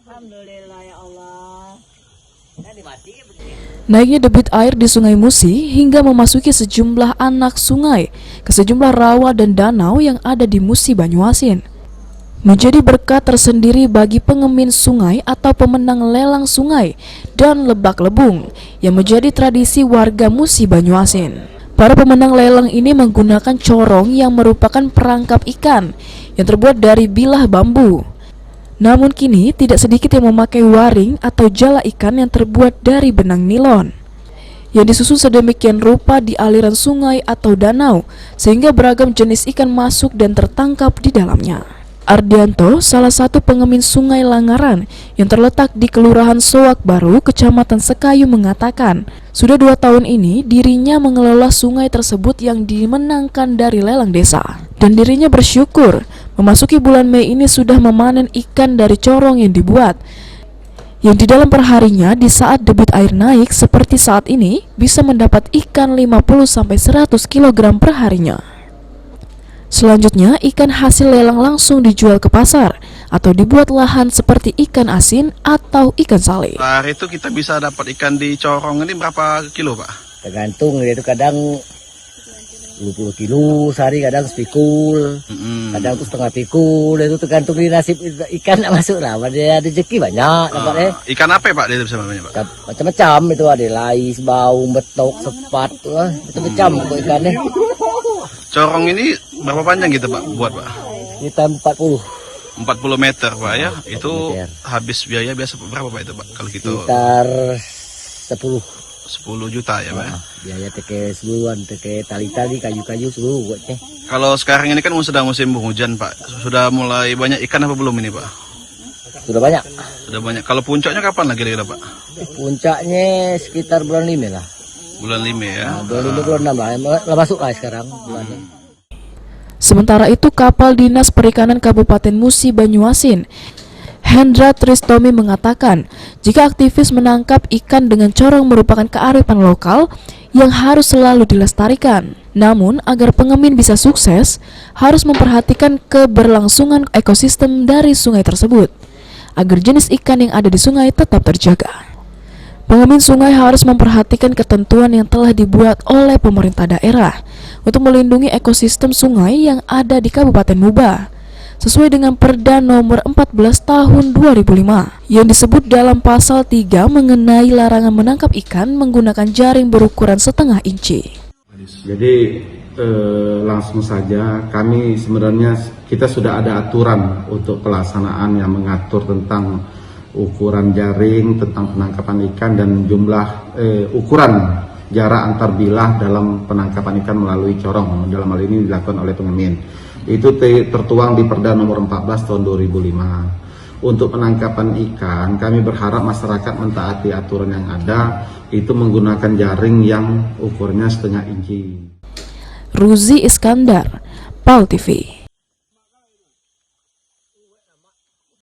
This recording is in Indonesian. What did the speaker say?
Alhamdulillah ya Allah. Naiknya debit air di Sungai Musi hingga memasuki sejumlah anak sungai ke sejumlah rawa dan danau yang ada di Musi Banyuasin menjadi berkat tersendiri bagi pengemin sungai atau pemenang lelang sungai dan lebak lebung yang menjadi tradisi warga Musi Banyuasin. Para pemenang lelang ini menggunakan corong yang merupakan perangkap ikan yang terbuat dari bilah bambu. Namun kini tidak sedikit yang memakai waring atau jala ikan yang terbuat dari benang nilon yang disusun sedemikian rupa di aliran sungai atau danau sehingga beragam jenis ikan masuk dan tertangkap di dalamnya. Ardianto, salah satu pengemin Sungai Langaran yang terletak di Kelurahan Soak Baru, Kecamatan Sekayu mengatakan, sudah 2 tahun ini dirinya mengelola sungai tersebut yang dimenangkan dari lelang desa. Dan dirinya bersyukur, memasuki bulan Mei ini sudah memanen ikan dari corong yang dibuat. Yang di dalam perharinya di saat debit air naik seperti saat ini bisa mendapat ikan 50-100 kg per harinya. Selanjutnya, ikan hasil lelang langsung dijual ke pasar atau dibuat lahan seperti ikan asin atau ikan sale. Hari itu kita bisa dapat ikan di corong ini berapa kilo, Pak? Tergantung, itu kadang 20 kilo sehari, kadang sepikul, kadang tuh setengah pikul, itu tergantung di nasib ikan nak masuk lah. Ada rezeki banyak dapatnya. Ikan apa Pak dia bisa banyak, Pak? Macam-macam itu, ada lais, baung, betok, sepat, macam-macam ikannya. Corong ini berapa panjang gitu Pak buat Pak? Kita 40 meter Pak ya. Itu meter. habis biaya biasa berapa Pak itu Pak? Kalau gitu sekitar 10 juta ya Pak ya? Biaya teke seluruhan, teke tali-tali, kayu-kayu seluruh buatnya. Kalau sekarang ini kan sudah musim hujan Pak. Sudah mulai banyak ikan apa belum ini Pak? Sudah banyak. Sudah banyak. Kalau puncaknya kapan lagi kira-kira Pak? Puncaknya sekitar bulan 5 lah. Bulan 5 ya. Bulan 5, bulan 6 lah masuk lah sekarang bulannya. Sementara itu, Kapal Dinas Perikanan Kabupaten Musi Banyuasin, Hendra Tristomi mengatakan, jika aktivis menangkap ikan dengan corong merupakan kearifan lokal yang harus selalu dilestarikan. Namun, agar pengemin bisa sukses, harus memperhatikan keberlangsungan ekosistem dari sungai tersebut, agar jenis ikan yang ada di sungai tetap terjaga. Pengemin sungai harus memperhatikan ketentuan yang telah dibuat oleh pemerintah daerah untuk melindungi ekosistem sungai yang ada di Kabupaten Muba, sesuai dengan Perda nomor 14 tahun 2005 yang disebut dalam pasal 3 mengenai larangan menangkap ikan menggunakan jaring berukuran setengah inci. Jadi langsung saja kami sebenarnya kita sudah ada aturan untuk pelaksanaan yang mengatur tentang ukuran jaring, tentang penangkapan ikan dan jumlah ukuran jarak antar bilah dalam penangkapan ikan melalui corong. Dalam hal ini dilakukan oleh pengemin. Itu tertuang di Perda nomor 14 tahun 2005. Untuk penangkapan ikan, kami berharap masyarakat mentaati aturan yang ada, itu menggunakan jaring yang ukurnya setengah inci. Ruzi Iskandar, PAL TV.